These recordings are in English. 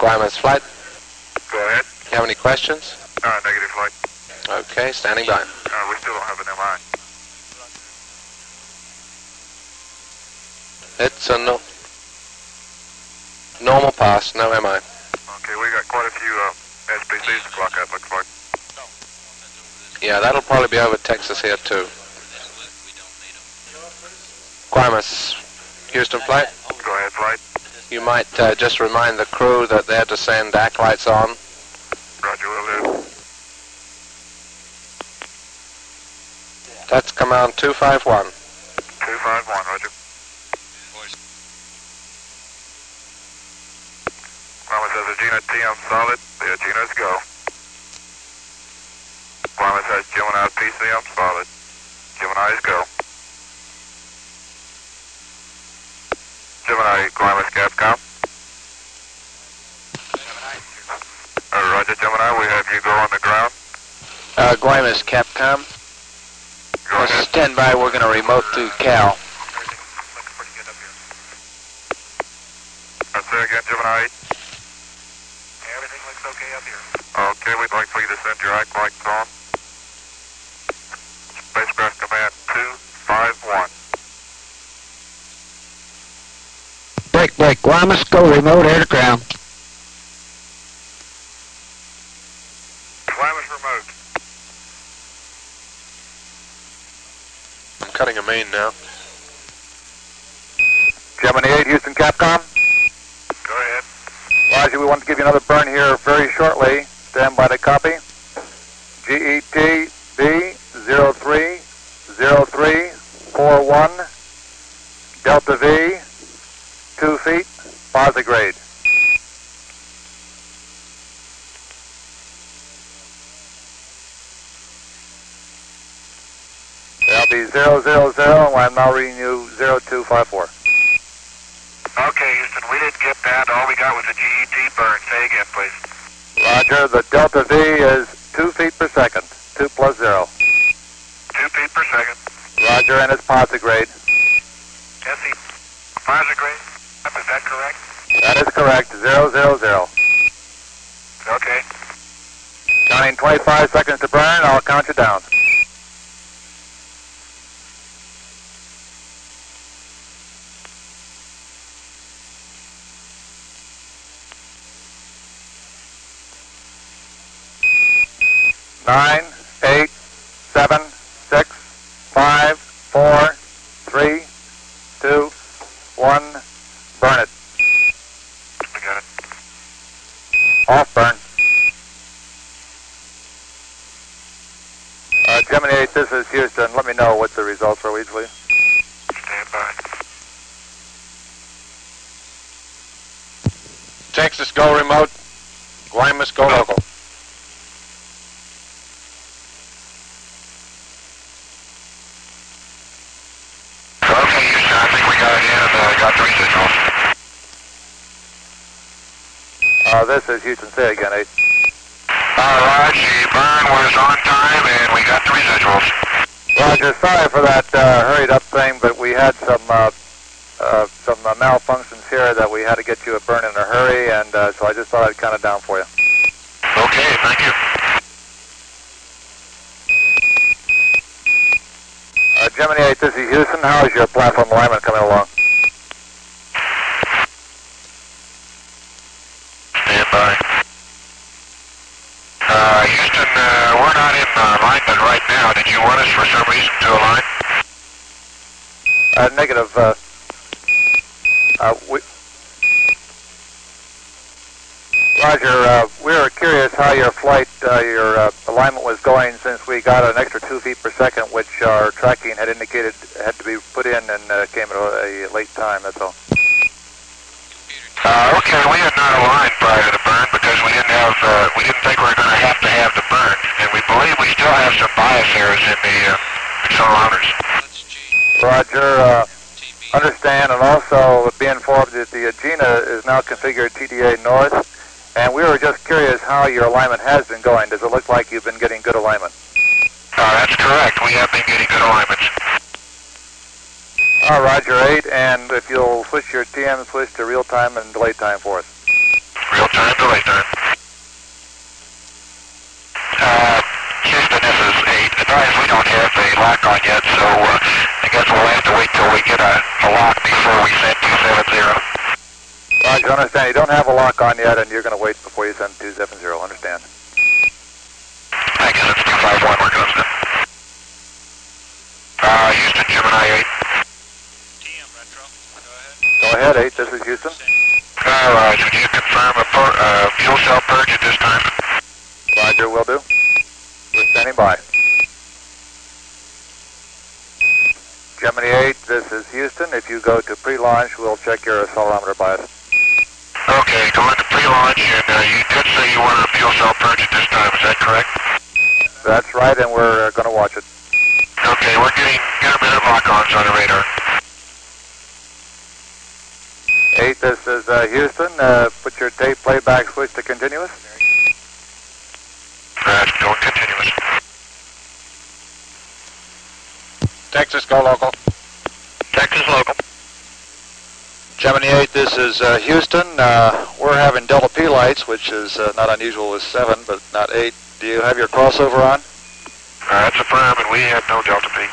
Guaymas flight. Go ahead. You have any questions? Negative flight. Okay, standing by. We still don't have an MI. It's a normal pass, no MI. Okay, we got quite a few SPCs to clock out, looks like. Yeah, that'll probably be over Texas here too. Guaymas, Houston flight. Go ahead, flight. You might just remind the crew that they're to send DAC lights on. Roger, will do. That's command 251. 251, roger. Guaymas has Agena TM solid. The Agena's go. Guaymas has Gemini PCM solid. Gemini's go. Gemini, Guaymas Capcom. Roger, Gemini, we have you go on the ground. Guaymas Capcom. Go ahead. Stand by, we're going to remote to Cal. Say again, Gemini. Everything looks okay up here. Okay, we'd like for you to send your ACK lights on. Spacecraft command 251. Break, Guaymas, go remote air to ground. Guaymas remote. I'm cutting a main now. Gemini 8, Houston Capcom. Go ahead. Roger, we want to give you another burn here very shortly. Stand by to copy. GET B030341, Delta V, 2 feet, posigrade. That'll be 000, and I'm now reading you 0254. Okay, Houston, we didn't get that. All we got was a GET burn. Say again, please. Roger, the Delta V is 2 feet per second, 2 plus 0. 2 feet per second. Roger, and it's posigrade. Jesse, posigrade. Is that correct? That is correct, 000. Okay. Counting 25 seconds to burn, I'll count you down. Nine, 8, 7, 6, 5, 4, 3, 2, 1, burn it. We got it. Off burn. Gemini 8, this is Houston. Let me know what the results are, please. Stand by. Texas, go remote. Guaymas, go local. Okay, Houston, I think we got it in and got 3 signals. This is Houston. Say again, 8. Alright, the burn was on time and we got 3 visuals. Roger, sorry for that hurried up thing, but we had some malfunctions here that we had to get you a burn in a hurry, and so I just thought I'd count it down for you. Okay, thank you. Gemini 8, this is Houston. How is your platform alignment coming along? Stand by. Houston, we're not in alignment right now. Did you want us for some reason to align? Negative. Roger, we were curious how your flight, your alignment was going since we got an extra 2 feet per second, which our tracking had indicated had to be put in and came at a late time, that's all. Okay, we had not aligned prior to the burn because we didn't think we were going to have the burn, and we believe we still have some bias errors in the accelerometers. Roger, understand, and also be informed that the Agena is now configured TDA north, and we were just curious how your alignment has been going. Does it look like you've been getting good alignment? That's correct. We have been getting good alignments. Roger 8, and if you'll switch your TM switch to real time and delay time for us. Real time, delay time. Houston, this is 8. Advise we don't have a lock on yet, so I guess we'll have to wait till we get a lock before we send 270. Roger, understand. You don't have a lock on yet, and you're going to wait before you send 270. Understand. I guess it's 251 we're going to send. Houston, Gemini 8. TM retro. Go ahead. Go ahead, 8. This is Houston. Roger, can you confirm a fuel cell purge at this time? Roger, will do. We're standing by. Gemini 8, this is Houston. If you go to pre-launch, we'll check your accelerometer bias. Okay, go into pre-launch, and you did say you wanted a fuel cell purge at this time, is that correct? That's right, and we're going to watch it. Okay, we're getting intermittent lock-ons on the radar. 8, this is Houston. Put your tape playback switch to continuous. Going continuous. Texas, go local. Texas local. Gemini 8, this is Houston. We're having Delta P lights, which is not unusual with 7, but not 8. Do you have your crossover on? That's a firm, and we have no Delta P.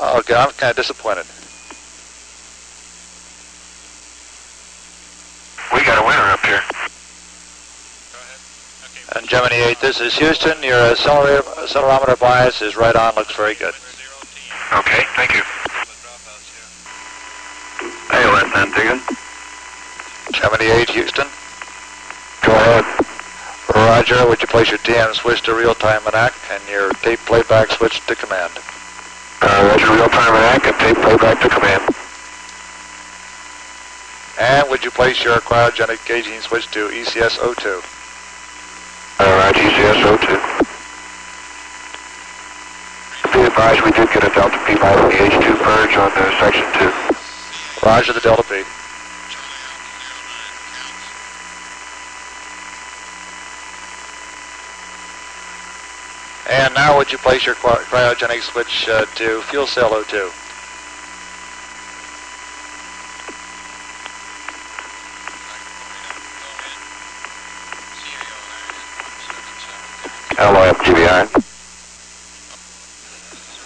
Oh, okay, I'm kind of disappointed. We got a winner up here. Go ahead. Okay. And Gemini 8, this is Houston. Your accelerometer bias is right on, looks very good. Okay, thank you. Hey, West Antigua. Gemini 8, Houston. Go ahead. Roger, would you place your TM switch to real-time MAC and your tape playback switch to command? Roger, real-time MAC and tape playback to command. And would you place your cryogenic gauging switch to ECS-02? Roger, ECS-02. Be advised, we did get a Delta P by the H2 purge on section 2. Roger, the Delta P. And now would you place your cryogenic switch to fuel cell 02? Hello, FGBI.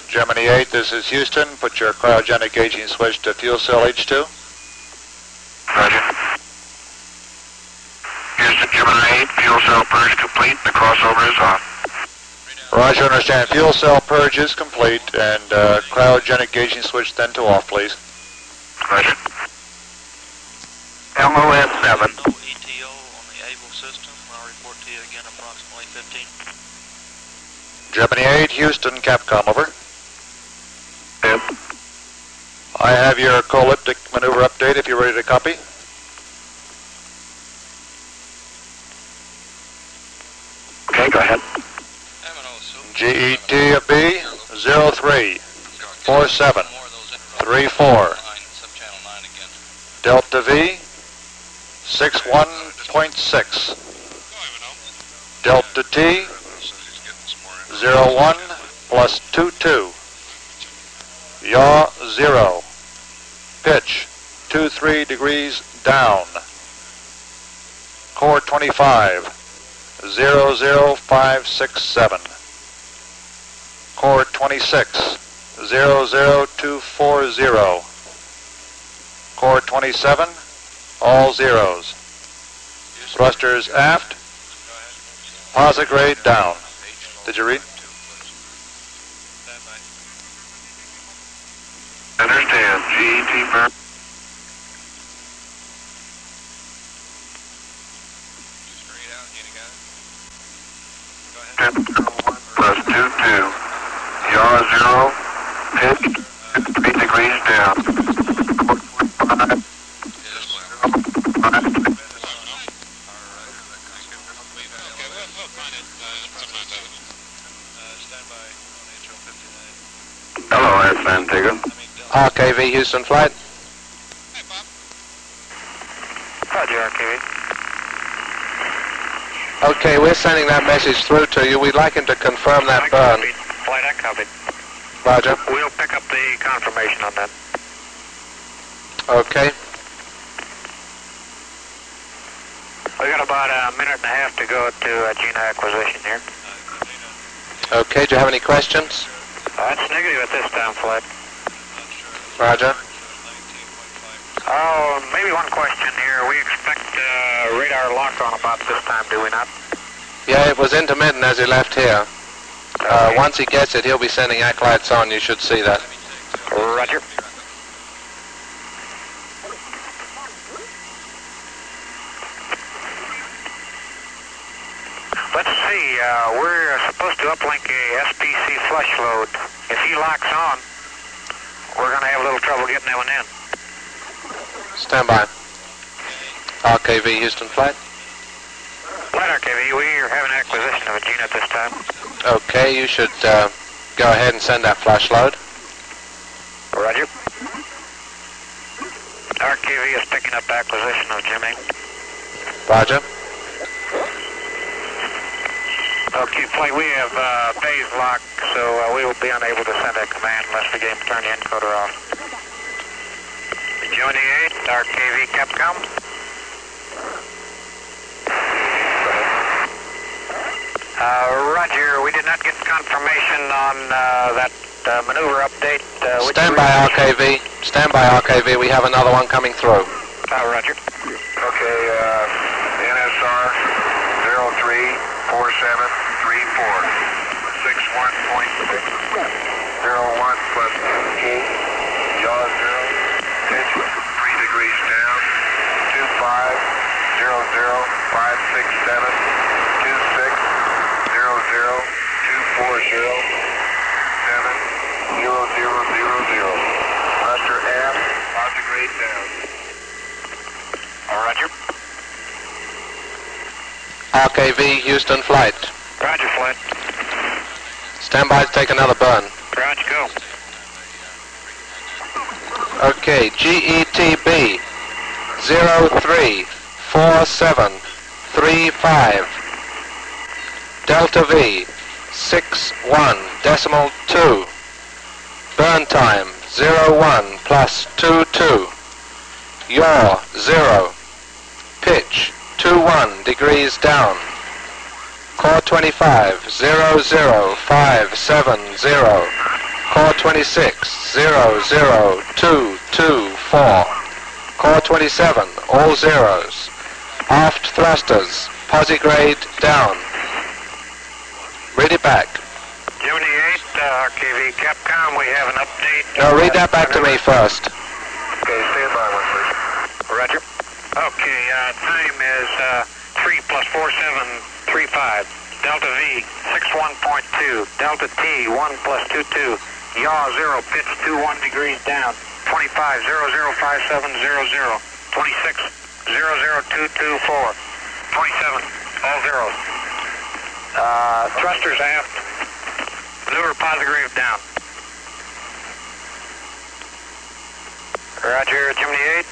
Gemini 8, this is Houston. Put your cryogenic gauging switch to fuel cell H2. Roger. Houston, Gemini 8, fuel cell purge complete, the crossover is off. Roger, understand. Fuel cell purge is complete, and cryogenic gauging switch then to off, please. Roger. LOS 7. No ETO on the Able system. I'll report to you again approximately 15. Gemini 8, Houston, Capcom, over. Yep. I have your co-elliptic maneuver update if you're ready to copy. Okay, go ahead. GET of B 034734. Delta V 61.6. Delta T 01 plus 22. Yaw 0. Pitch 23 degrees down. Core 25 00567. Core 26 00240. Core 27 all zeros. Thrusters aft. Posigrade down. Did you read? Understand. GET firm. Plus 22. Yaw 0. Pitch 3 degrees down. Hello, that's Antigua. RKV Houston flight. Roger, RKV. Okay, we're sending that message through to you. We'd like him to confirm that burn. Flight, I copied. Roger. We'll pick up the confirmation on that. Okay. We got about a minute and a half to go to Agena acquisition here. Okay, do you have any questions? That's negative at this time, Flight. Roger. Oh, maybe one question here. We expect radar lock on about this time, do we not? Yeah, it was intermittent as he left here. Once he gets it, he'll be sending acolytes on. You should see that. Roger. Let's see, we're supposed to uplink a SPC flush load. If he locks on, we're going to have a little trouble getting that one in. Stand by. RKV Houston flight. Flight RKV, we're having acquisition of Agena at this time. Okay, you should go ahead and send that flash load. Roger. RKV is picking up acquisition of Gemini. Roger. Okay, Flight, we have bays locked, so we will be unable to send that command unless we get him to turn the encoder off. Gemini 8, RKV Capcom. Roger, we did not get confirmation on that maneuver update. Stand by RKV. Stand by RKV. We have another one coming through. Roger. Okay, NSR 034734. 61.6. 01 plus T. Yaw 0. Pitch 3 degrees down. 2500567. 2400240. 70000. Master aft. Posigrade down. Roger. RKV Houston flight. Roger, Flight. Stand by to take another burn. Roger, go. Okay, GETB 034735. Delta V 61.2. Burn time 01 plus 22. Yaw 0. Pitch 21 degrees down. Core 25 00570. Core 26 00224. Core 27 all zeros. Aft thrusters posigrade down. Read it back. Gemini 8, RKV Capcom, we have an update. No, read that back to me first. Okay, stand by one, please. Roger. Okay, time is 3 plus 4735. Delta V 61.2. Delta T 1 plus 22. Yaw 0, pitch 21 degrees down. 25 005700. 26 00224. 27 all zeros. Thrusters aft. Maneuver posigrade down. Roger, Gemini 8.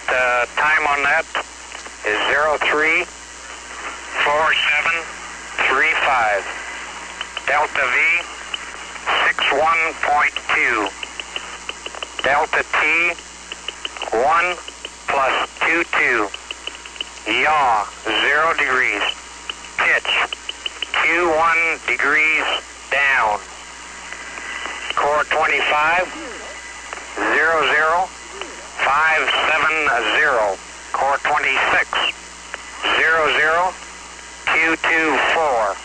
Time on that is 034735. Delta V 61.2. Delta T 1 plus 22. Yaw 0 degrees. Pitch 21 degrees down. Core 25 00570. Core 26 00224.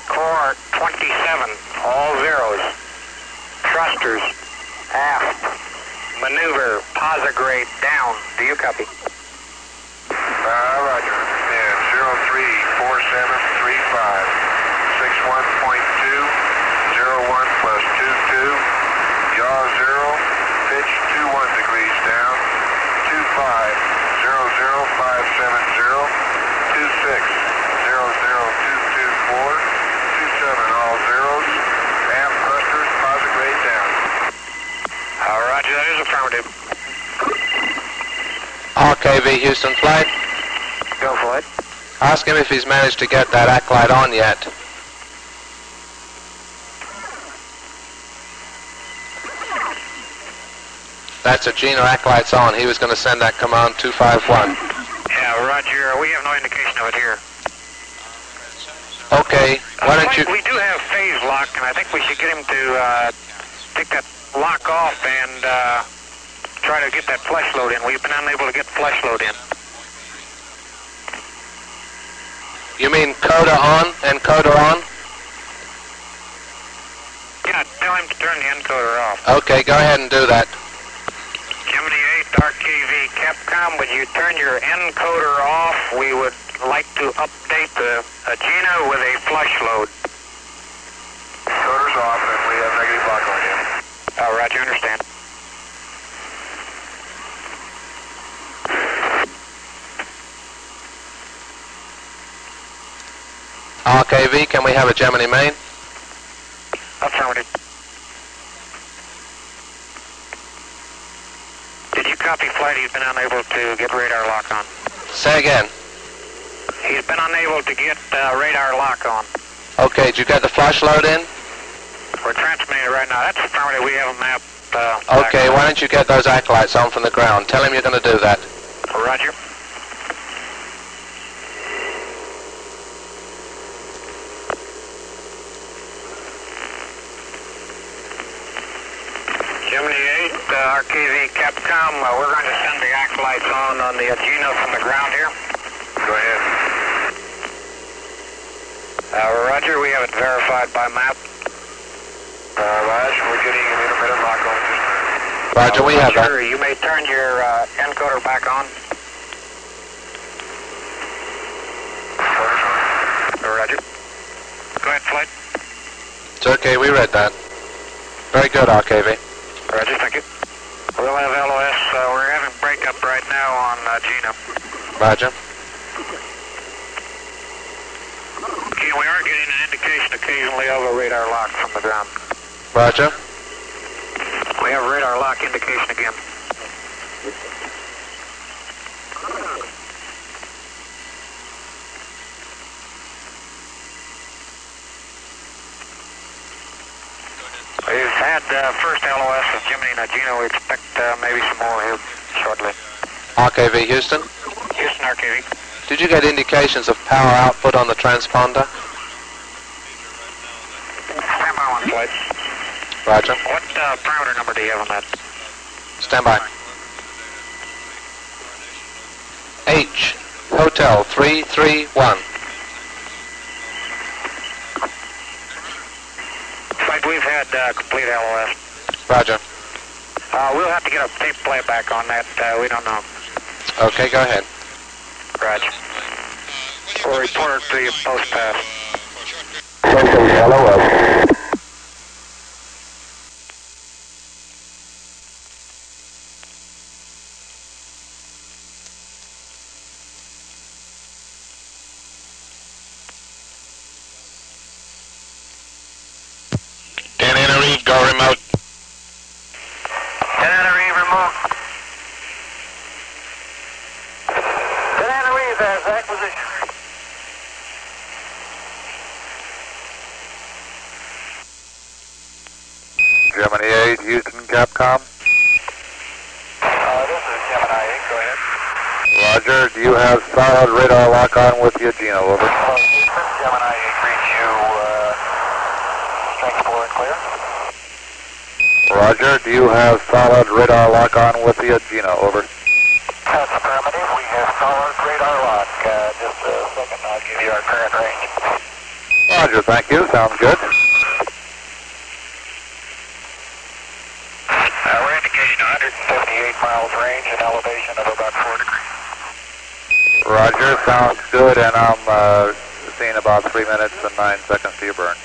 Core 27 all zeros. Thrusters aft. Maneuver posigrade down. Do you copy? Roger. Yeah, 034735. 61.2. 01 plus 22. Yaw 0. Pitch 21 degrees down. 25 00570. 26 00224. 27 all zeros. Aft thrusters posigrade down. Roger, that is affirmative. RKV Houston flight. Go for it. Ask him if he's managed to get that acolyte on yet. That's Agena acolyte's on. He was going to send that command 251. Yeah, Roger. we have no indication of it here. Okay, why don't you... We do have phase lock, and I think we should get him to take that lock off and try to get that flush load in. We've been unable to get flush load in. You mean coda on and coda on? Yeah, tell him to turn the encoder off. Okay, go ahead and do that. Gemini 8 RKV Capcom, would you turn your encoder off? We would like to update the Agena with a flush load. Encoder's off and we have negative lock going in. Oh, Roger, understand. RKV, can we have a Gemini main? Affirmative. Did you copy flight? He's been unable to get radar lock on. Say again. He's been unable to get radar lock on. Okay, did you get the flash load in? We're transmitting it right now. That's affirmative. We have a map. Okay, why don't you get those acolytes on from the ground? Tell him you're going to do that. Roger. Gemini 8, RKV Capcom, we're going to send the acolytes on the Agena from the ground here. Go ahead. Roger, we have it verified by map. Raj, we're getting an intermittent lock on just now. Roger, we have that. You may turn your encoder back on. Roger. Go ahead, flight. It's okay, we read that. Very good, RKV. Roger, thank you. We'll have LOS. We're having breakup right now on Agena. Roger. Okay, we are getting an indication occasionally of a radar lock from the ground. Roger. We have radar lock indication again. We've had first LOS of Gemini and Agena. We expect maybe some more here shortly. RKV Houston. Houston RKV. Did you get indications of power output on the transponder? Stand by one flight. Roger. What parameter number do you have on that? Stand by. H, Hotel 331. Flight, we've had complete LOS. Roger. We'll have to get a tape playback on that. We don't know. Okay, go ahead. Roger. We'll report to you post-pass. LOS. Go remote. Banana Reeve remote. Banana Reeve has acquisition. Gemini 8, Houston, Capcom. This is Gemini 8, go ahead. Roger, do you have solid radar lock on with the Agena, over? Houston, Gemini 8, reach you, strength 4 and clear. Roger, do you have solid radar lock on with the Agena, over? That's affirmative, we have solid radar lock. Just a second, I'll give you our current range. Roger, thank you, sounds good. We're indicating 158 miles range and elevation of about 4 degrees. Roger, sounds good, and I'm seeing about 3 minutes and 9 seconds to your burn.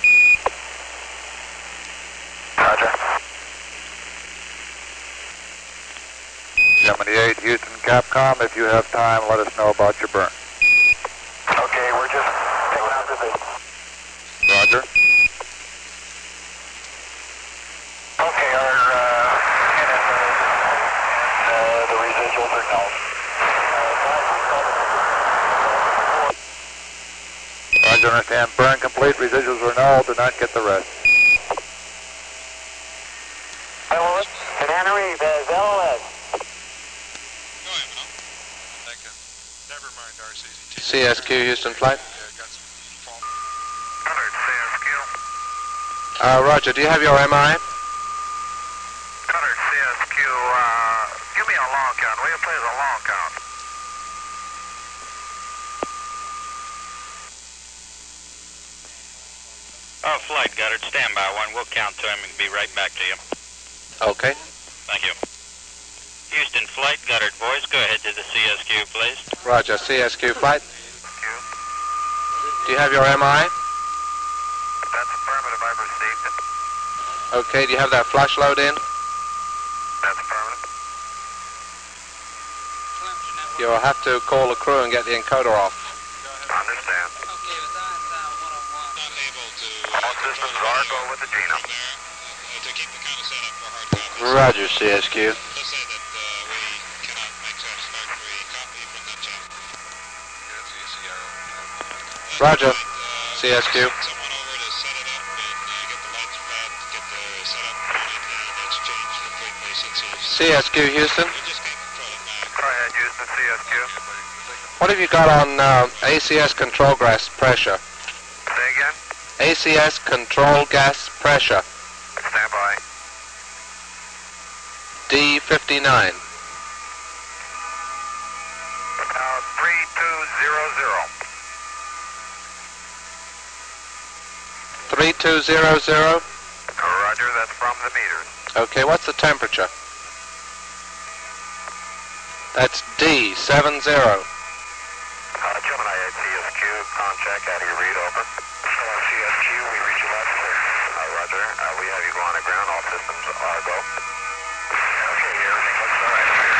Roger. Gemini 8, Houston, Capcom, if you have time, let us know about your burn. Okay, we're just taking out the vision. Roger. Okay, our the residuals are null. Roger, understand. Burn complete, residuals are null, do not get the rest. LOS. Banana Reeve has LOS. Go ahead, Mel. Never mind RCZ2. CSQ, Houston flight. Colored CSQ. Roger, do you have your MI? Colored CSQ, give me a long count. Will you please a long count? Oh, flight, Goddard, stand by one. We'll count to him and be right back to you. Okay. Thank you. Houston flight, Goddard boys, go ahead to the CSQ, please. Roger, CSQ flight. Do you have your MI? That's affirmative, I've received it. Okay, do you have that flush load in? That's affirmative. You'll have to call the crew and get the encoder off. Understand. All systems are go with Agena. Roger, CSQ. Roger, CSQ. CSQ, Houston. Go ahead, Houston, CSQ. What have you got on ACS control gas pressure? Say again? ACS control gas pressure. Stand by. D59. 3200. 3200. Roger, that's from the meters. Okay, what's the temperature? That's D70. Gemini 8 CSQ, contact, how do you read, over? CSQ, we read you loud and clear. Roger, we have you go on the ground, all systems are go. Okay, everything looks all right here.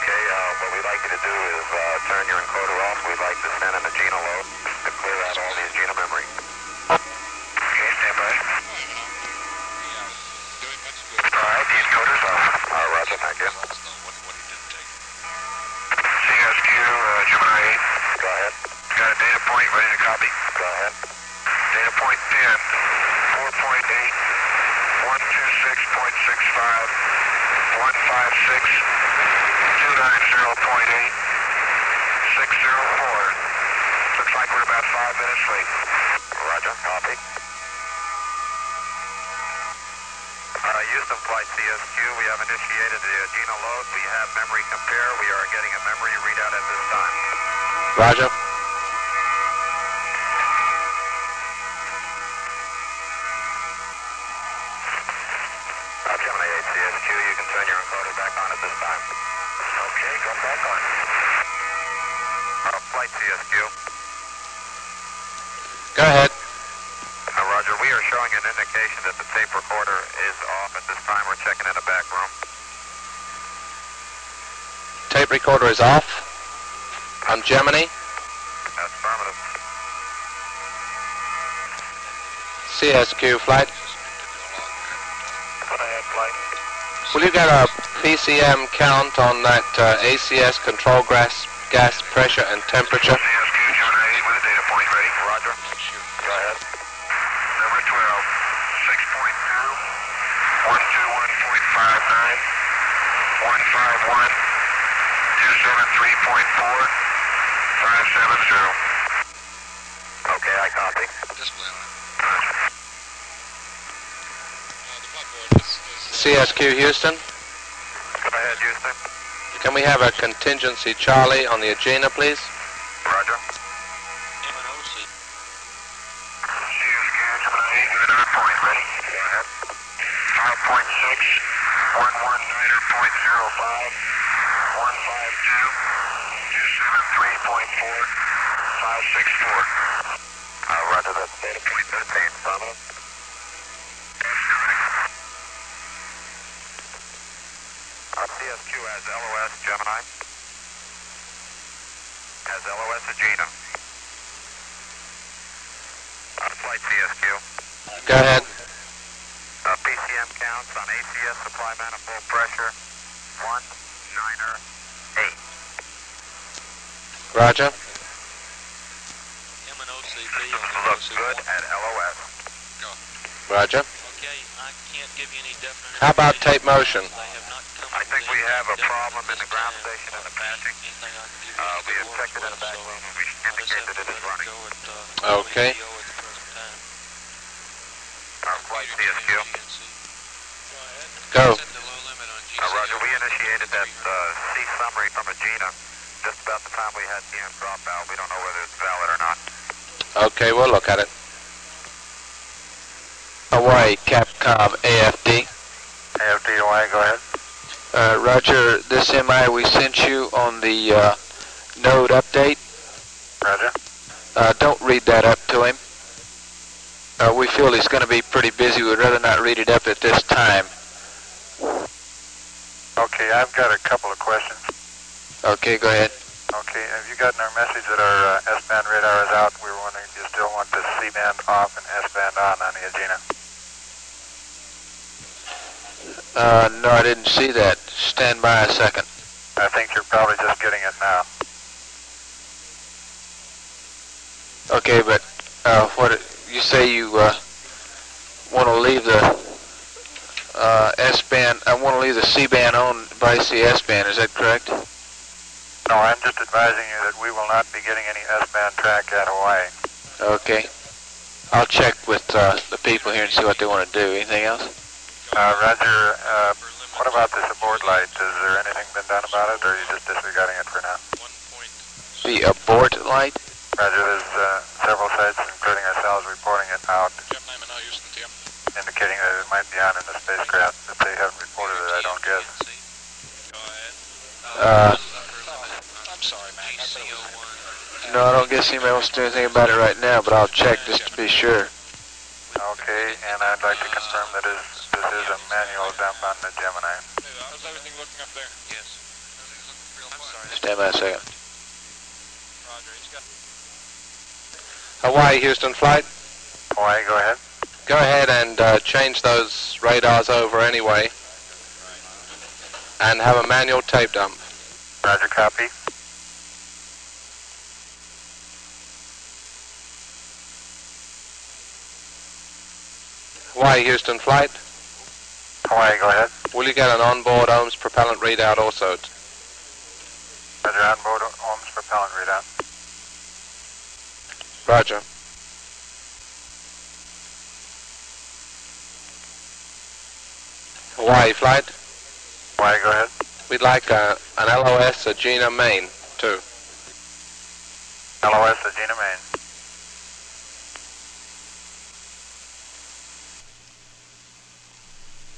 Okay, what we'd like you to do is turn your encoder off. We'd like to send an Agena load to clear out all the Agena memory. Okay, stand by. Alright, the encoder's off. Roger, thank you. CSQ, Gemini 8. Go ahead. Got a data point ready to copy? Go ahead. Data point 10, 4.8, 126.65, 156, 290.8, 604. Looks like we're about 5 minutes late. Roger, copy. Houston flight CSQ, we have initiated the Agena load. We have memory compare. We are getting a memory readout at this time. Roger. Gemini 8 CSQ, you can turn your encoder back on at this time. Okay, go back on. Flight CSQ. Go ahead. Roger, we are showing an indication that the tape recorder is off at this time. We're checking in the back room. Tape recorder is off. On Gemini. That's affirmative. CSQ flight. Go ahead, flight. Will you get a PCM count on that ACS control gas pressure and temperature? CSQ, Gemini 8 with a data point ready. Roger. Go ahead. Number 12, 6.2, 121.59, 151, 273.4, 570. Okay, I copy. CSQ Houston. Go ahead, Houston. Can we have a contingency Charlie on the Agena, please? Roger. MNOC. CSQ, Gemini 8 with another point ready. Go ahead. 5.6, 119.05, 152, 273.4, 564. Roger, that's data point 13. Affirmative. That's correct. CSQ has LOS Gemini. Has LOS Agena. Flight CSQ. Go ahead. PCM counts on ACS supply manifold pressure 198. Roger. MNOCB on Looks the good at LOS. Roger. Okay, I can't give you any definite. How about tape motion? They have not come I think we have a problem in the ground this station time. and the patching. Anything I can do We have checked it in the back room and we indicate that it is running. Okay. Our flight CSQ. Go. Roger, we initiated that C summary from Agena just about the time we had TM drop out. We don't know whether it's valid or not. Okay, we'll look at it. Hawaii, Capcom, AFD. AFD Hawaii, go ahead. Roger, this MI we sent you on the node update. Roger. Don't read that up to him. We feel he's going to be pretty busy. We'd rather not read it up at this time. Okay, I've got a couple of questions. Okay, go ahead. Okay, have you gotten our message that our S-band radar is out? We were wondering if you still want the C-band off and S-band on the Agena. No, I didn't see that. Stand by a second. I think you're probably just getting it now. Okay, but what you say you want to leave the S-band, I want to leave the C-band on by the S-band, is that correct? No, I'm just advising you that we will not be getting any S-band track at Hawaii. Okay. I'll check with the people here and see what they want to do. Anything else? Roger, what about this abort light? Has there anything been done about it, or are you just disregarding it for now? The abort light? Roger, there's several sites, including ourselves, reporting it out, indicating that it might be on in the spacecraft. If they haven't reported it, I don't guess. I'm sorry, Mac. No, I don't guess anybody wants to do anything about it right now, but I'll check just to be sure. Okay, and I'd like to confirm that this is a manual dump on the Gemini. How's everything looking up there? Yes. Stand by a second. Roger, he's got... Hawaii, Houston flight. Hawaii, go ahead. Go ahead and change those radars over anyway. And have a manual tape dump. Roger, copy. Hawaii, Houston flight. Hawaii, go ahead. Will you get an onboard ohms propellant readout also? Roger, onboard ohms propellant readout. Roger. Hawaii flight. Hawaii, go ahead. We'd like an LOS Agena main, too. LOS Agena main.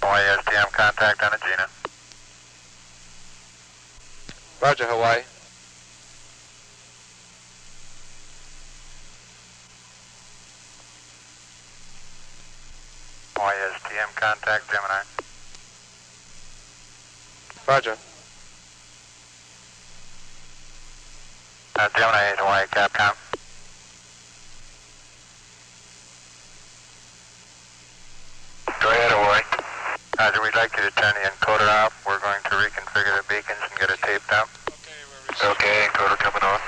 Hawaii STM contact on Agena. Roger, Hawaii. Hawaii STM contact Gemini. Roger. Gemini 8 Hawaii Capcom. Go ahead, Hawaii. Roger, we'd like you to turn the encoder off. We're going to reconfigure the beacons and get a tape dump. Okay, encoder coming on.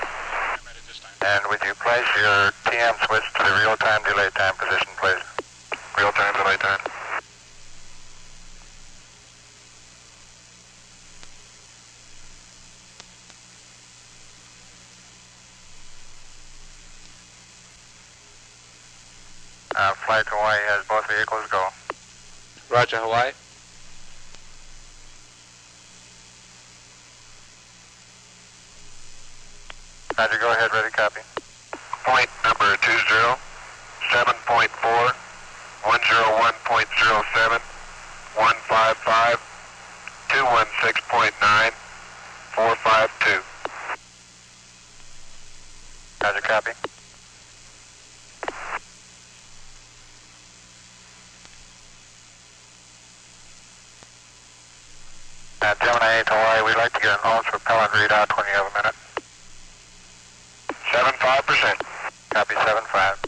And would you place your TM switch to the real-time delay time position, please? Real-time delay time. Flight to Hawaii has both vehicles go. Roger, Hawaii. Roger, go ahead, ready, copy. Point number 20, 7.4, 101.07, 155, 216.9, 452. Roger, copy. Gemini 8 Hawaii, we'd like to get an ohms propellant readout when you have a minute. 75%. Copy 75.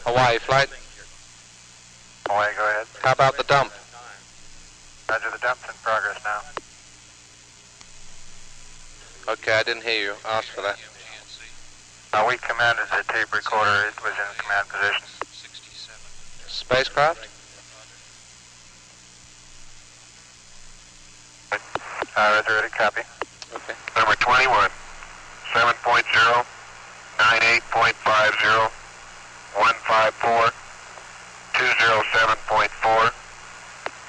Hawaii flight. Hawaii, go ahead. How about the dump? Roger, the dump's in progress now. Okay, I didn't hear you. Ask for that. We commanded the tape recorder. It was in command position. Spacecraft? Roger, ready, copy. Okay. Number 21, 7.0, 98.50, 154, 207.4,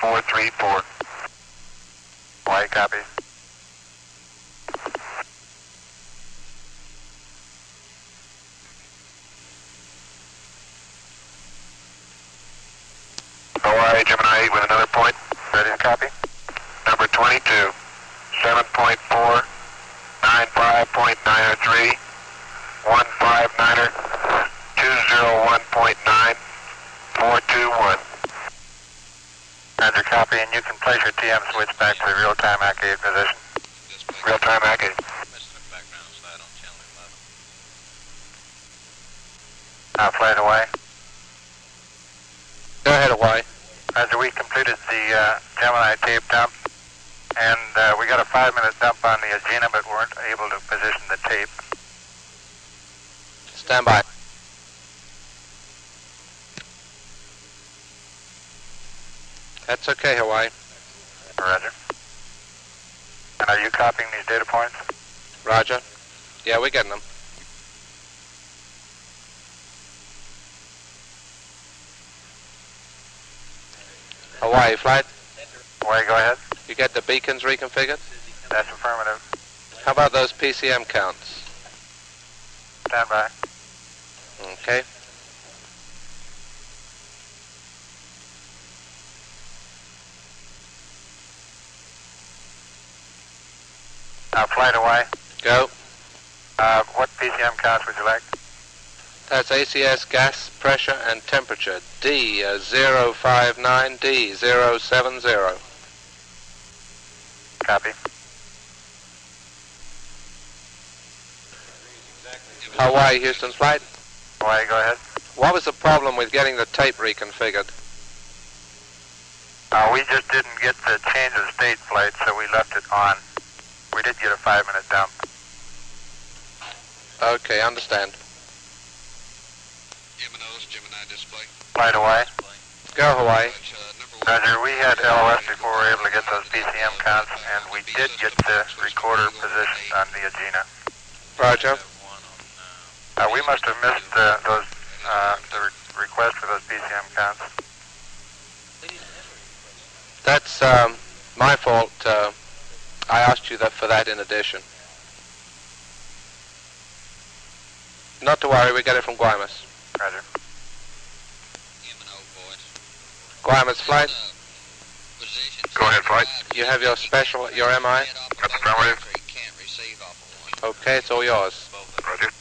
434. Hawaii, copy. Hawaii, Gemini 8 with another point. Ready to copy. Number 22, 7.4, 95.903, 159er, 201.9, 421. Roger, copy, and you can place your TM switch back to the real-time accurate position. Real-time accurate. Flight away. Go ahead, Hawaii. Roger, we completed the Gemini tape dump, and we got a 5-minute dump on the Agena, but weren't able to position the tape. Stand by. That's okay, Hawaii. Roger. And are you copying these data points? Roger. Yeah, we're getting them. Hawaii, flight. Hawaii, go ahead. You get the beacons reconfigured? That's affirmative. How about those PCM counts? Stand by. Okay. Flight away. Go. What PCM counts would you like? That's ACS gas pressure and temperature. D059, D070. Copy. Hawaii, Houston flight. Hawaii, go ahead. What was the problem with getting the tape reconfigured? We just didn't get the change of state flight, so we left it on. We did get a 5-minute dump. Okay, understand. Gemini display. Flight away. Go, Hawaii. Roger, we had LOS before we were able to get those PCM counts, and we did get the recorder positioned on the Agena. Roger. We must have missed the request for those PCM counts. That's my fault. I asked you that for that in addition. Not to worry, we get it from Guaymas. Roger. Guaymas flight. Go ahead, flight. You have your special, your MI? That's affirmative. Okay, it's all yours. Roger.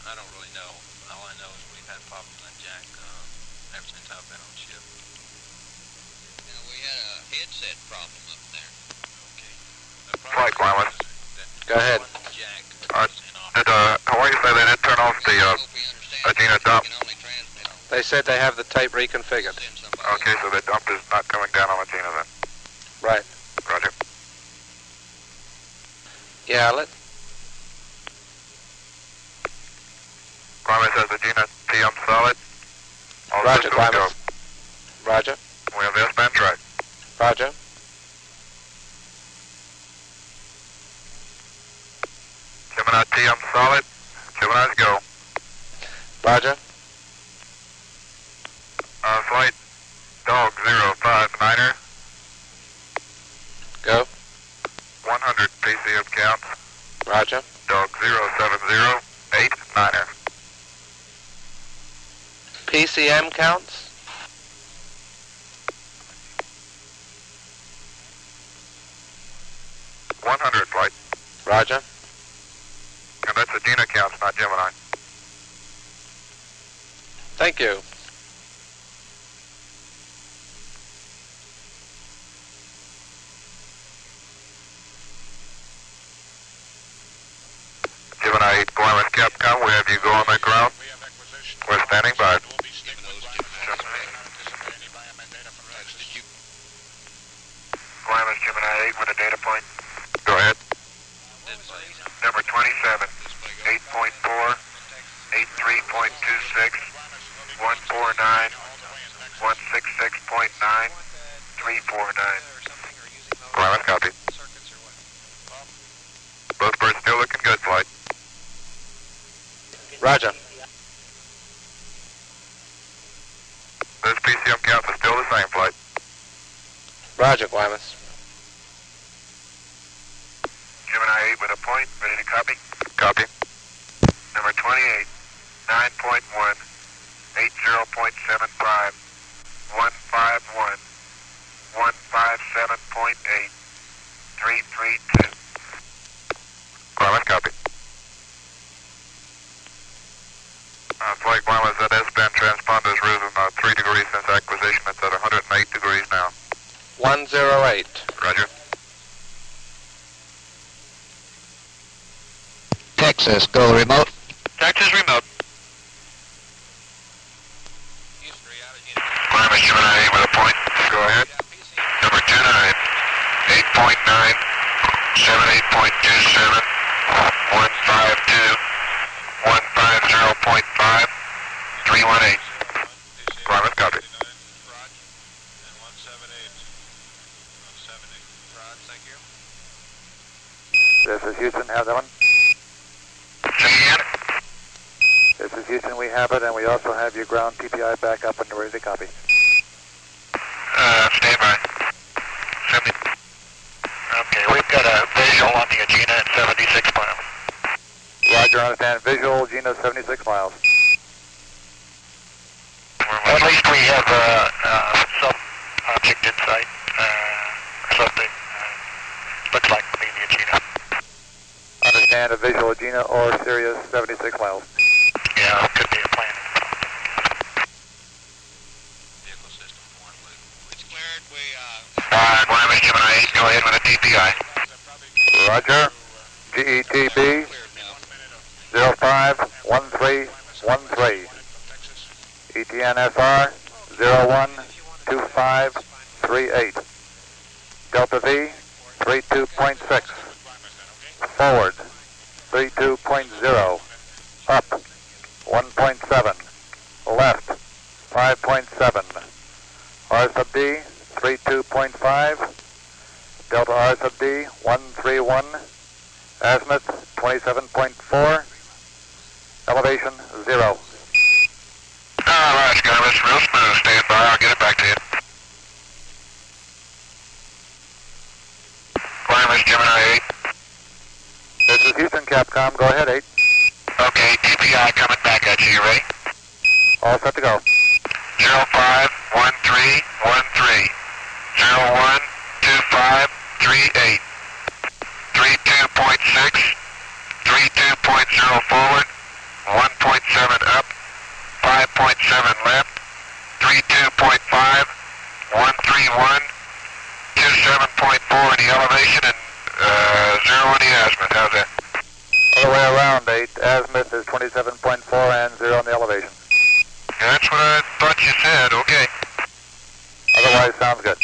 I don't really know. All I know is we've had problems with that jack ever since I've been on ship. We had a headset problem up there. Okay. Flight, Guaymas. Go ahead. Did Hawaii say they did turn off the Agena dump? They said they have the tape reconfigured. Okay, so the dump is not coming down on Agena then. Right. Roger. Yeah, let. Guaymas says Agena TM solid. All Roger, systems go. Guaymas. Roger. We have the S-band track. Roger. Gemini TM solid. Gemini's go. Roger. Flight dog 059er. Go. 100 PCM counts. Roger. Dog 07089er. PCM counts? Flight. Roger. And that's Agena counts, not Gemini. Thank you. Gemini 8, Guaymas Capcom, we have you go on the ground. We're standing by. Guaymas Gemini 8 with a data point. Go ahead. Number 27, 8.4. Climate, copy. Both birds still looking good, flight. Roger. Those PCM counts are still the same, flight. Roger, Guaymas. Gemini 8 with a point, ready to copy? Copy. Number 28, 9.1, 80.75, 151, 157.8, 332. Guaymas, copy. Flight Guaymas, that S-band transponder has risen 3 degrees since acquisition. It's at 108 degrees now. 108. Roger. Texas, go remote. Texas, remote. Guaymas, Gemini 8 with a point. Go ahead. Number 29, 8.9, 78.27, 152, 150.5, 318. Guaymas, copy. This is Houston, have that one. Say again? This is Houston, we have it, and we also have your ground TPI back up and ready to copy. Stand by. 70. Okay, we've got a visual on the Agena at 76 miles. Roger, understand. Visual, Gina, 76 miles. At least we have some object in sight. Something looks like being the Agena. Understand, a visual Agena or Sirius, 76 miles. Yeah, it could be a plane. Vehicle system 1 loop. It's cleared. We, Guaymas, Gemini 8, go ahead with a TPI. Roger. GETB 051313. ETNSR 012538. Delta V 32.6. Forward 32.0. Up 1.7. Left 5.7. R sub D 32.5. Delta R sub D 131. Azimuth 27.4. Elevation 0. All right, Guaymas, real smooth. Stand by. I'll get it back to you. Guaymas, Gemini 8. This is Houston, Capcom. Go ahead, 8. Okay, TPI coming back at you. You ready? All set to go. 051313. 012538. 32.6. 32.0 forward. 1.7 up. 5.7 left. 32.5. 131. 27.4 in the elevation and 0 in the azimuth. How's that? All the way around, 8. Azimuth is 27.4 and 0 on the elevation. That's what I thought you said. Okay. Otherwise, sounds good.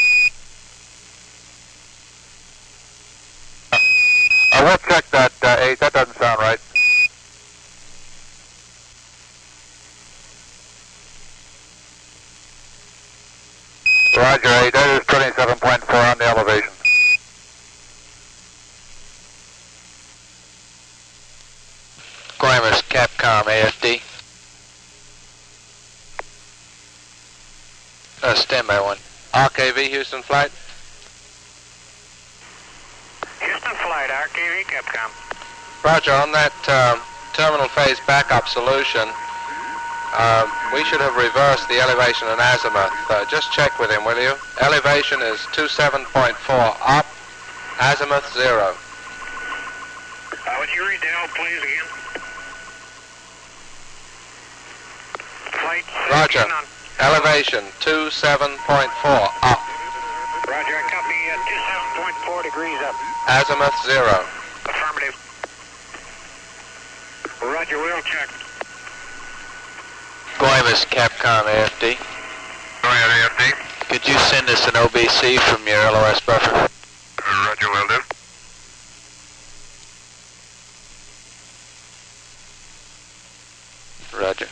I will check that, 8. That doesn't sound right. Roger, 8. That is 27.4 on the elevation. Guaymas, Capcom, AFD. Standby 1. RKV, Houston flight. Houston flight, RKV, Capcom. Roger, on that terminal phase backup solution, we should have reversed the elevation and azimuth. Just check with him, will you? Elevation is 27.4 up, azimuth 0. Would you read the L, please, again? Flight Roger. on. Elevation 27.4 up, Roger, I copy 27.4 degrees up. azimuth 0. Affirmative. Roger, we'll check. Guaymas, Capcom, AFD. Go ahead, AFD. Could you send us an OBC from your LOS buffer? Roger, will do. Roger.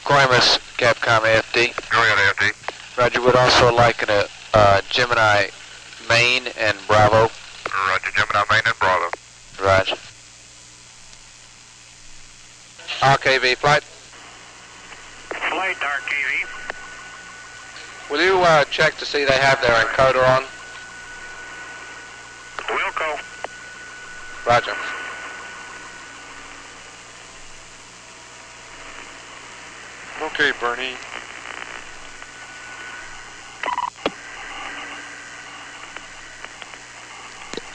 Guaymas, Capcom, AFD. Go ahead, AFD. Roger, would also like a Gemini main and Bravo. Roger, Gemini main and Bravo. Roger. RKV flight. Flight RKV. Will you check to see they have their encoder on? Wilco. Roger. Okay, Bernie.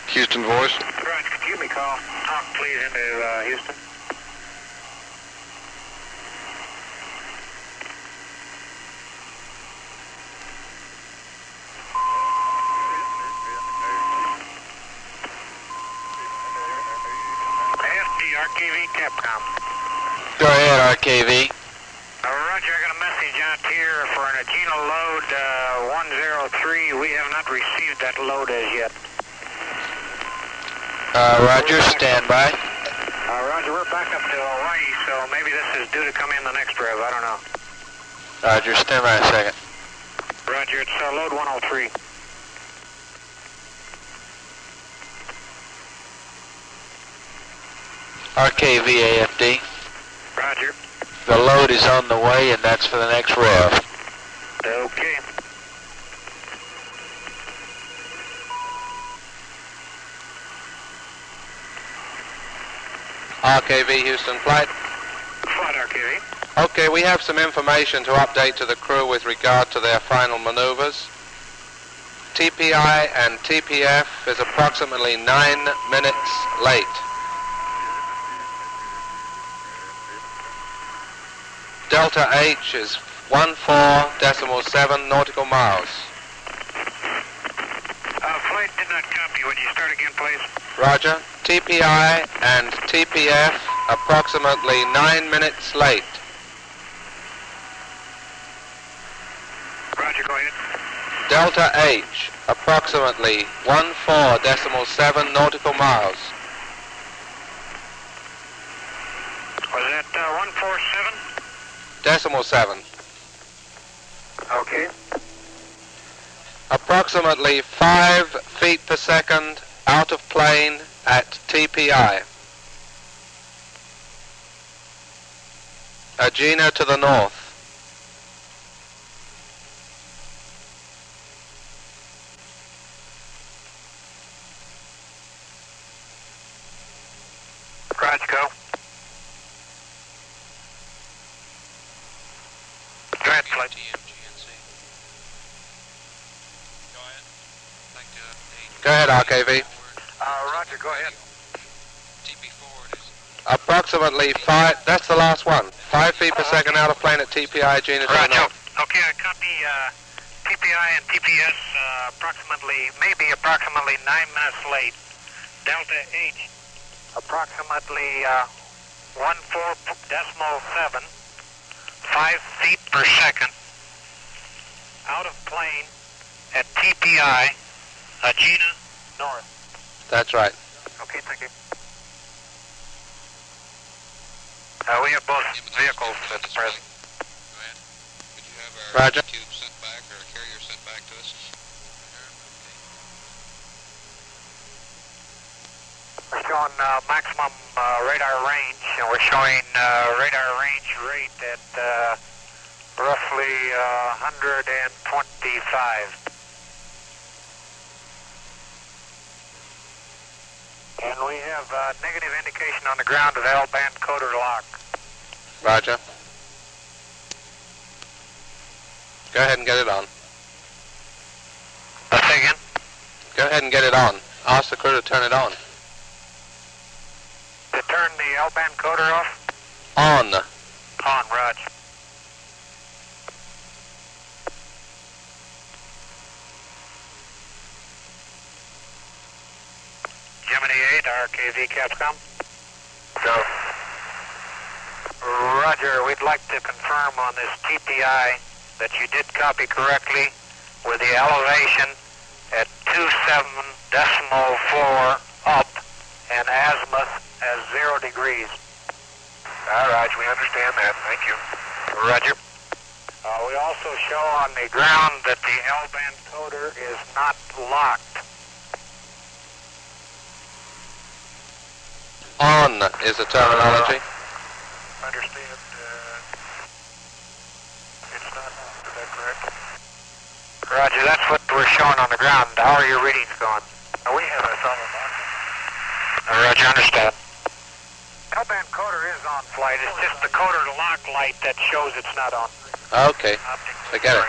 Houston voice. Roger, could you give me a call? Talk please into Houston. RKV Capcom. Go ahead, RKV. Roger, I got a message out here for an Agena load 103. We have not received that load as yet. Roger, standby. Roger, we're back up to Hawaii, so maybe this is due to come in the next rev. I don't know. Roger, stand by a second. Roger, it's load 103. RKV AFD. Roger. The load is on the way, and that's for the next rev. Okay. RKV Houston flight. Flight RKV. Okay, we have some information to update to the crew with regard to their final maneuvers. TPI and TPF is approximately 9 minutes late. Delta H is 14.7 nautical miles. Flight did not copy. Would you start again, please? Roger. TPI and TPF approximately 9 minutes late. Roger, go ahead. Delta H approximately 14.7 nautical miles. Was that 147? Decimal 7. Okay. Approximately 5 feet per second out of plane at TPI. Agena to the north. Roger, go. Go ahead, flight. Go ahead, RKV. Roger, go ahead. Approximately 5, that's the last one. 5 feet per second out of plane at TPI, Agena to the Roger. north. Okay, I copy TPI and TPS maybe approximately 9 minutes late. Delta H, approximately 14.7, 5 feet per second, out of plane at TPI, Agena north. That's right. Okay, thank you. We have both vehicles at the present. Go ahead. Could you have our Roger. cube sent back or a carrier sent back to us? We're showing maximum radar range, and we're showing radar range rate at roughly 125. And we have negative indication on the ground of L-band coder lock. Roger. Go ahead and get it on. Say again? Go ahead and get it on. Ask the crew to turn it on. To turn the L-band coder off? On. On, Roger. Gemini 8, RKV Capcom. Go. Roger, we'd like to confirm on this TPI that you did copy correctly with the elevation at 27.4 up and azimuth as 0 degrees. All right, we understand that. Thank you. Roger. We also show on the ground that the L-band coder is not locked. On is the terminology. Understand, it's not locked, is that correct? Roger, that's what we're showing on the ground. How are your readings going? We have a solid lock. Roger, understand. L-band coder is on flight. It's just the coder to lock light that shows it's not on. Okay, forget it.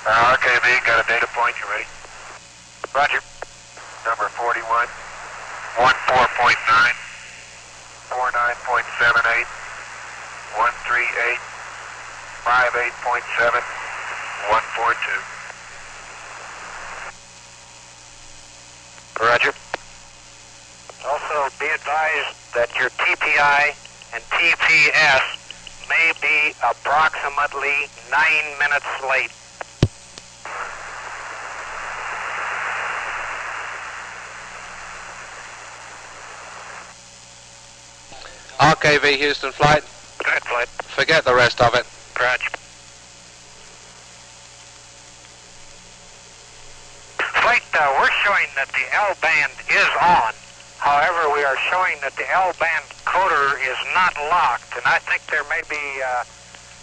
RKV, got a data point, you ready? Roger. Number 41, 14.9, 49.78, 138, 58.7, 142. Roger. Also, be advised that your TPI and TPS may be approximately 9 minutes late. RKV Houston flight. Go ahead, flight. Forget the rest of it. Roger. Flight, we're showing that the L-band is on. However, we are showing that the L-band coder is not locked, and I think there may be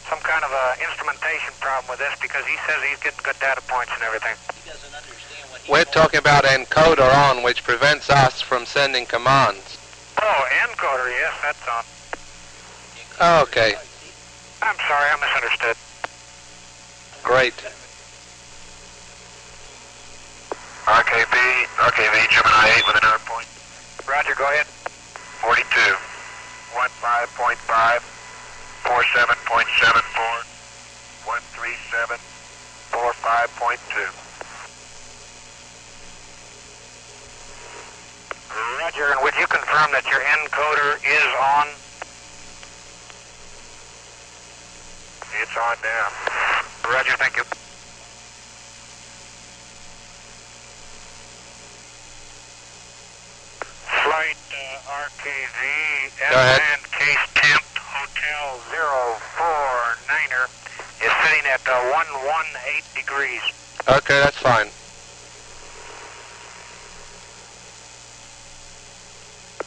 some kind of a instrumentation problem with this because he says he's getting good data points and everything. He doesn't understand what he We're talking about encoder on, which prevents us from sending commands. Oh, encoder, yes, that's on. Okay, I'm sorry, I misunderstood. great. RKV, Gemini 8 with another point. Roger, go ahead. 42, 15.5, 47.74, 137, 45.2. Roger, and would you confirm that your encoder is on? It's on now. Roger, thank you. Flight RKV, Go ahead. and case temp, Hotel 049er, is sitting at 118 degrees. Okay, that's fine.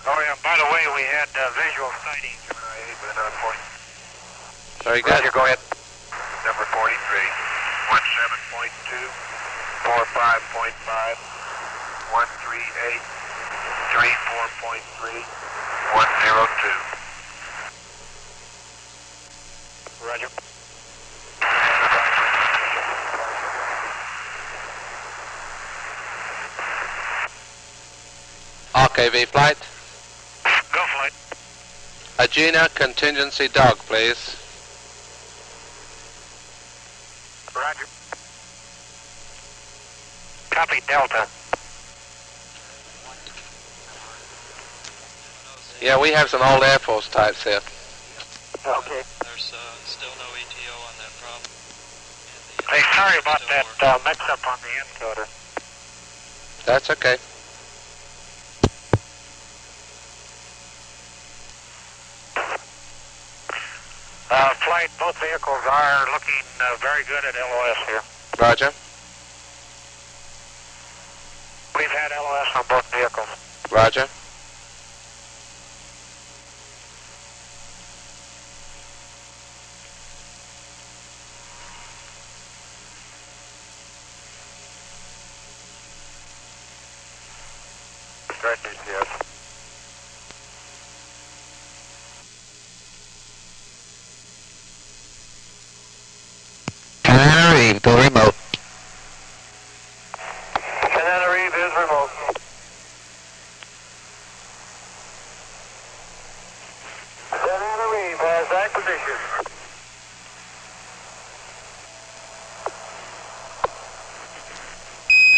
Oh yeah, by the way, we had visual sighting. Gemini 8 with another point. Very good. Roger, go ahead. Number 43, 17.2, 45.5, 138, 34.3, 102. Roger. RKV flight. Go flight. Agena contingency dog, please. Roger. Copy Delta. Yeah, we have some old Air Force types here. Okay. There's still no ETO on that problem. Hey, sorry about that mix-up on the encoder. That's okay. Flight, both vehicles are looking very good at LOS here. Roger. We've had LOS on both vehicles. Roger. Great DCS. Canary, go remote. Canary is remote. Canary has acquisition.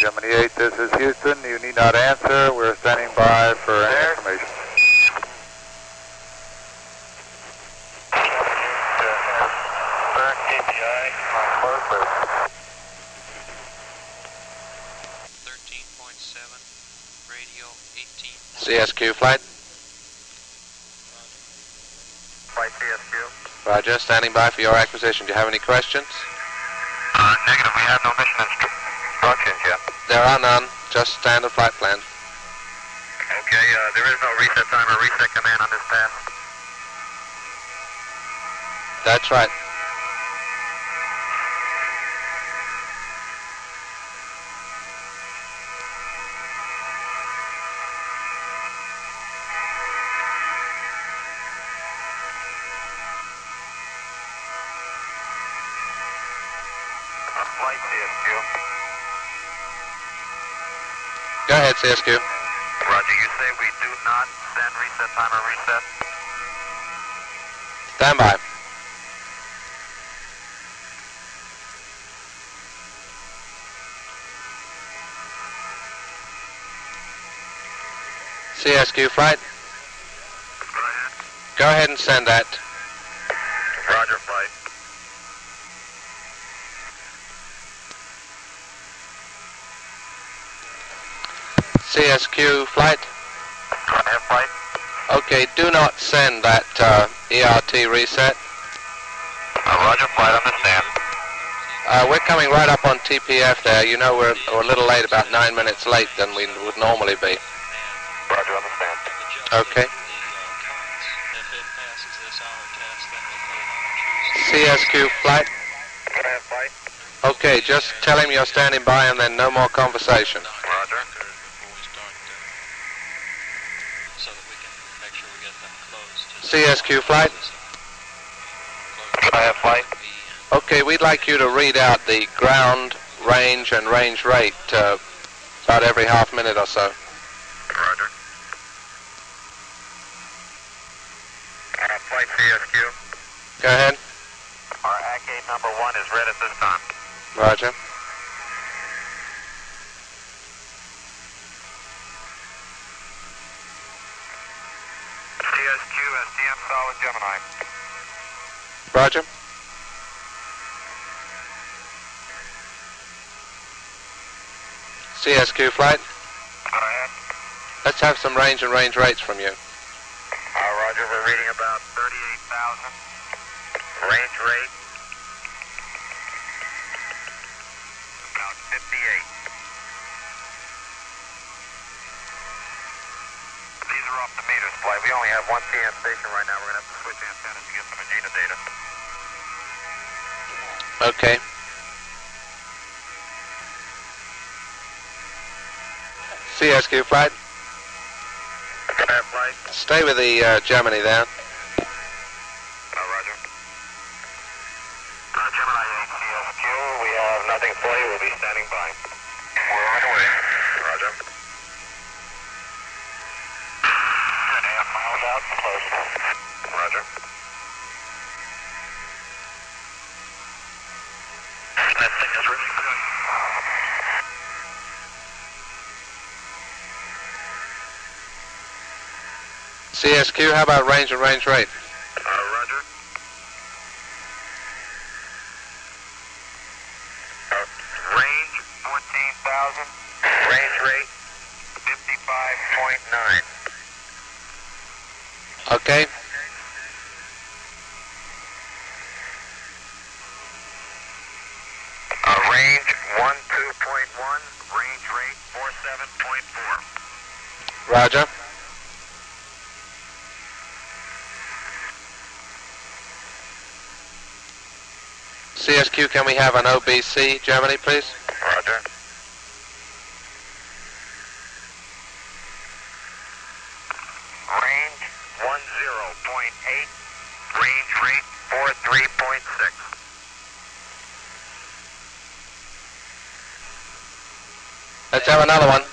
Gemini 8, this is Houston. You need not answer. We're standing by for any information. Current KPI on close loop. 13.7, radio 18. CSQ flight. CSQ. Roger, standing by for your acquisition. Do you have any questions? Negative, we have no mission instructions yet. There are none, just standard flight plan. Okay, there is no reset time or reset command on this path. That's right. Flight CSQ. Go ahead, CSQ. Roger, you say we do not send reset time or reset? Stand by. CSQ flight. Go ahead and send that. Roger, flight. CSQ flight. Have flight. Okay, do not send that ERT reset. Roger, flight, understand. We're coming right up on TPF there. You know we're a little late, about 9 minutes late than we would normally be. Roger, understand. Okay. CSQ flight. Have flight. Okay, just tell him you're standing by and then no more conversation. Roger. CSQ flight. Have flight. Okay, we'd like you to read out the ground, range, and range rate about every half minute or so. Roger. Flight CSQ. Go ahead. Our ACA number 1 is red at this time. Roger. CSQ, STM solid Gemini. Roger. CSQ flight. Go ahead. Let's have some range and range rates from you. Roger, we're reading about 38,000. Range rate, about 58. These are off the meters, flight. We only have one TM station right now. We're going to have to switch antennas to get some Agena data. Okay. CSQ flight. Go ahead, flight. Stay with the Gemini there. Roger. Gemini 8 CSQ, we have nothing for you. We'll be standing by. We're on the way. Roger. 2.5 miles out, close. Roger. That thing is really good. CSQ, how about range and range rate? Roger. Range 14,000. Range rate 55.9. Okay. Range 12.1. Range rate 47.4. Roger. CSQ, can we have an OBC, Germany, please? Roger. Range 10.8. Range rate 43.6. Let's have another one.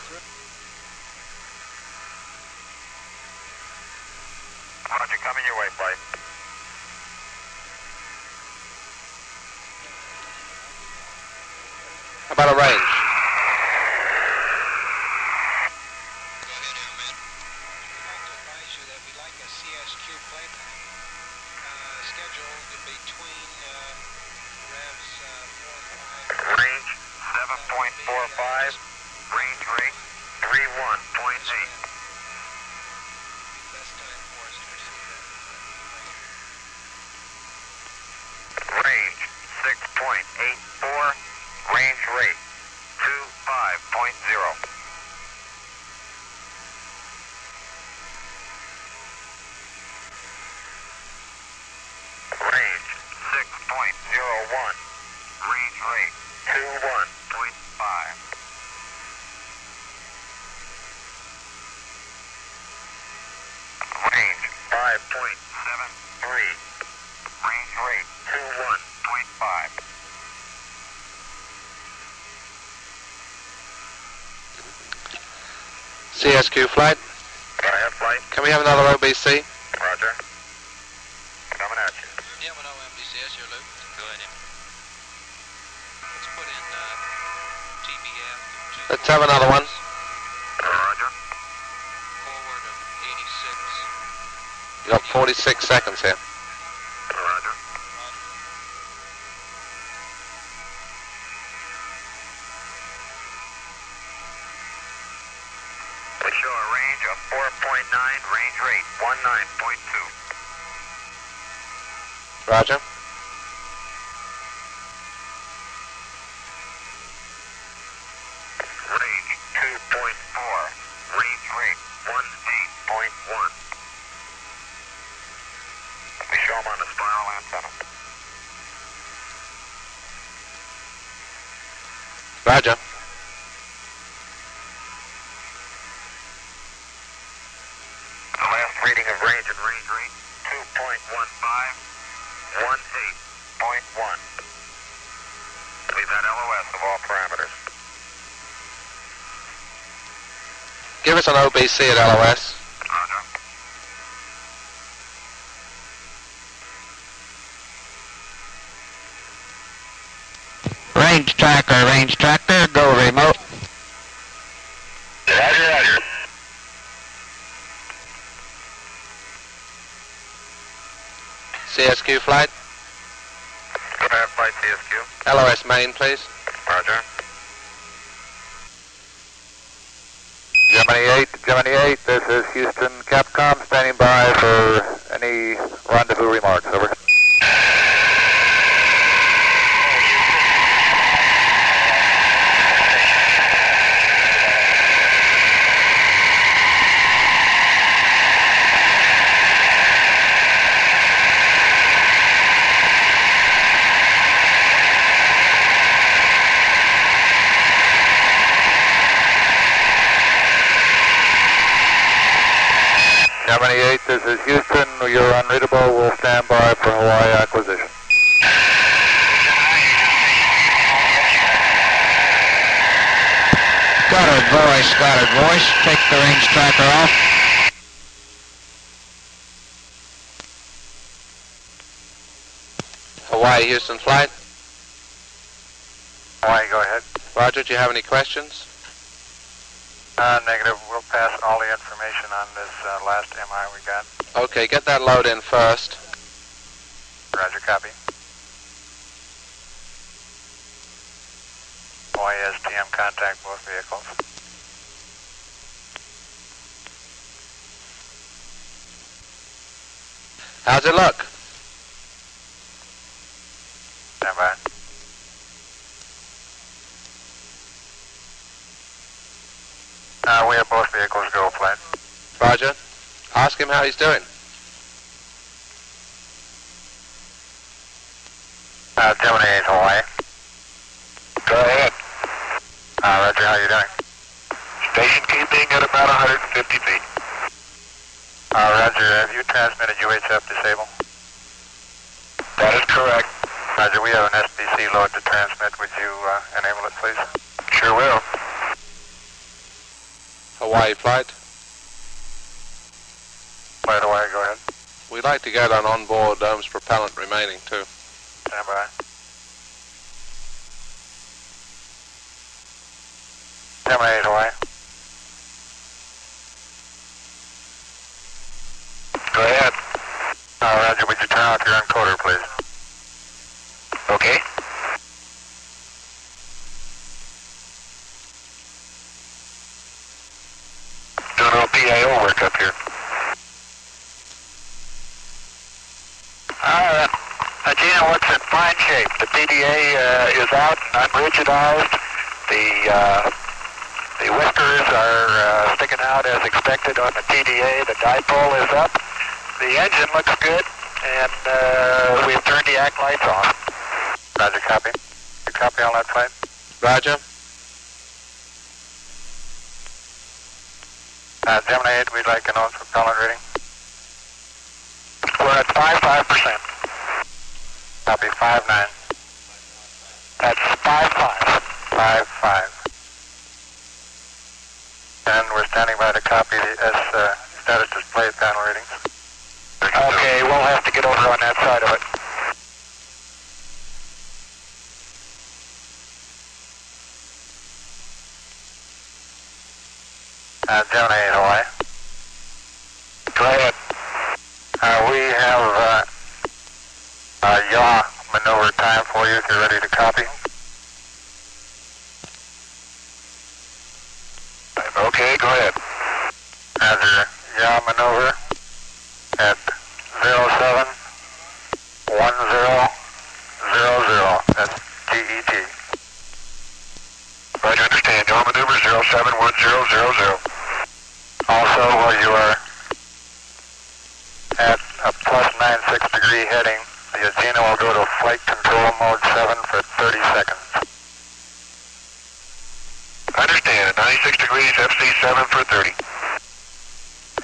Roger, coming your way, flight. How about a range? Go ahead, Airman. We'd like to advise you that we'd like a CSQ flight scheduled between revs 4 and 5. Range 7.45. Range rate 31.8. Best time for us to receive that. range rate 25.0. Range 6.01, range rate 21.5. Range 5.73, range rate 21.5. CSQ flight. Go ahead, flight. Can we have another OBC? Roger. Coming at you. Yeah, we know MDCS, you're looped. Go ahead, yeah. Let's put in TBF. Let's have another one. Roger. Forward of 86. You got 46 seconds here. Roger. We show a range of 4.9, range rate 19.2. Roger. Range 2.4, range rate 18.1. We show them on the spiral antenna. Roger. The last reading of range and range rate 2.15, 18.1. We've had LOS of all parameters. Give us an OBC at LOS. Roger. Range tracker, go remote. Roger, roger. CSQ flight. Go ahead, flight CSQ. LOS main, please. Roger. Gemini 8, this is Houston Capcom, standing by for any rendezvous remarks, over. Gemini 8, this is Houston. You're unreadable. We'll stand by for Hawaii acquisition. Goddard voice. Take the range tracker off. Hawaii Houston flight. Hawaii, go ahead. Roger, do you have any questions? Negative. We'll pass all the information on this last MI we got. Okay, get that load in first. Roger, copy. Hawaii STM, contact both vehicles. How's it look? Stand by. We have both vehicles go, flight. Roger. Ask him how he's doing. Gemini 8, Hawaii. Go ahead. Roger, how you doing? Station keeping at about 150 feet. Roger, have you transmitted UHF disable? That is correct. Roger, we have an SBC load to transmit. Would you enable it, please? Sure will. Hawaii flight. Flight Hawaii, go ahead. We'd like to get an onboard dome's propellant remaining too. Stand by. Gemini 8, Hawaii. Go ahead. Roger, would you turn off your encoder, please? Okay. Doing a little PIO work up here. Agena looks in fine shape. The PDA is out, unrigidized. The whiskers are sticking out as expected on the TDA. The dipole is up. The engine looks good, and we've turned the ACT lights off. Roger, copy. You copy on that flight? Roger. Gemini 8, we'd like a nose propellant reading. We're at 55%. Copy 5-9. That's 5-5. 5-5. And we're standing by to copy the status display panel readings. Okay, we'll have to get over on that side of it. Gemini 8, Hawaii. Go ahead. We have a yaw maneuver time for you if you're ready to copy. Okay, go ahead. Roger, yaw maneuver at 071000. That's GET. Roger, understand. Yaw maneuver 071000. Also, while you are at a plus 96 degree heading, the Agena will go to flight control mode 7 for 30 seconds. Understand. 96 degrees, FC 7 for 30.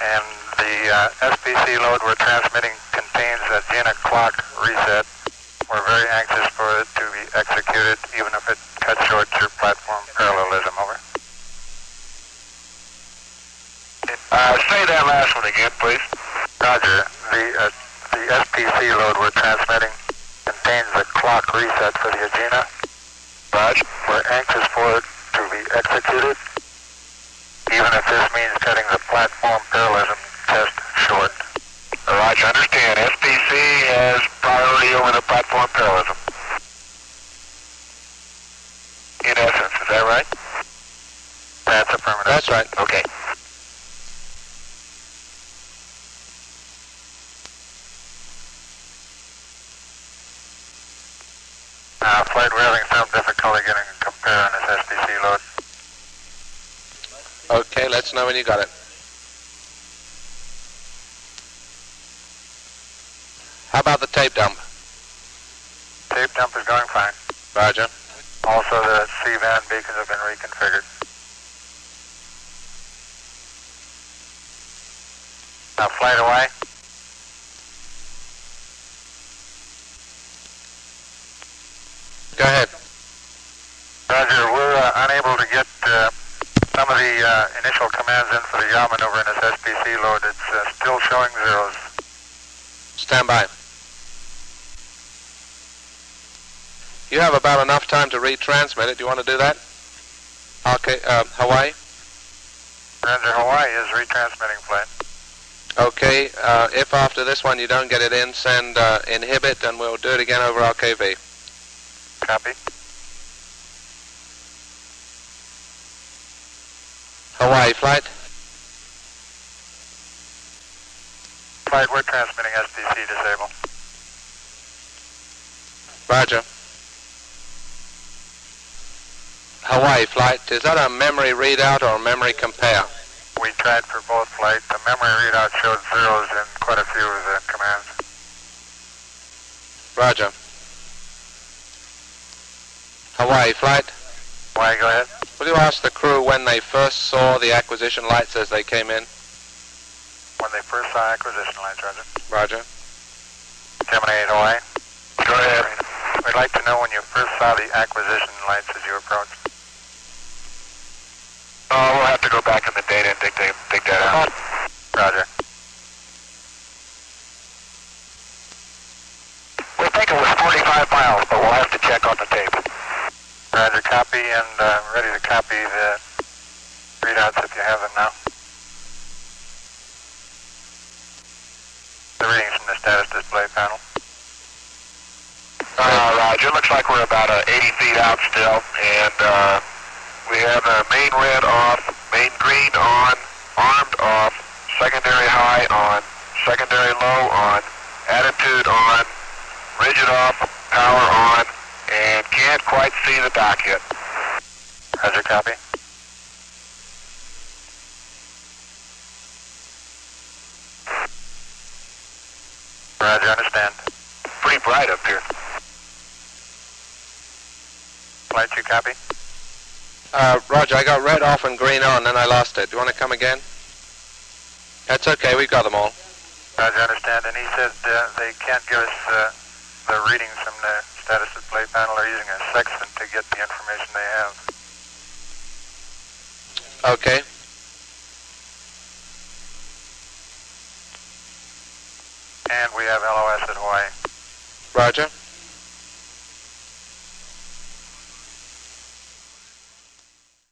And the SPC load we're transmitting contains Agena clock reset. We're very anxious for it to be executed, even if it cuts short your platform parallelism. Over. Say that last one again, please. Roger. The SPC load we're transmitting contains the clock reset for the Agena. Roger. We're anxious for it to be executed, even if this means cutting the platform parallelism test short. Roger, understand. SPC has priority over the platform parallelism. In essence, is that right? That's affirmative. That's right. Okay. Flight, we're having some difficulty getting a compare on this SPC load. Okay, let's know when you got it. How about the tape dump? Tape dump is going fine. Roger. Also, the C-band beacons have been reconfigured. Now, flight away. Go ahead. Roger, we're unable to get some of the initial commands in for the yaw maneuver in this SPC load. It's still showing zeros. Stand by. You have about enough time to retransmit it. Do you want to do that? Okay, Hawaii? Roger, Hawaii is retransmitting flight. Okay, if after this one you don't get it in, send inhibit and we'll do it again over RKV. Copy. Hawaii flight. Flight, we're transmitting SPC disable. Roger. Hawaii flight, is that a memory readout or a memory compare? We tried for both flights. The memory readout showed zeros in quite a few of the commands. Roger. Hawaii flight. Hawaii, go ahead. Will you ask the crew when they first saw the acquisition lights as they came in? When they first saw acquisition lights, Roger. Roger. Gemini 8 Hawaii. Go ahead. We'd like to know when you first saw the acquisition lights as you approached. Oh, we'll have to go back in the data and dig that out. Roger. We think it was 45 miles, but we'll have to check on the tape. Roger, copy, and ready to copy the readouts if you have them now. The readings from the status display panel. Roger, looks like we're about 80 feet out still, and we have main red off, main green on, armed off, secondary high on, secondary low on, attitude on, widget off, power on, and can't quite see the dock yet. Roger, copy. Roger, understand. Pretty bright up here. Flight 2, copy. Roger, I got red off and green on, then I lost it. Do you want to come again? That's okay, we've got them all. Roger, understand. And he said they can't give us the readings from the status display panel. They're using a sextant to get the information they have. Okay.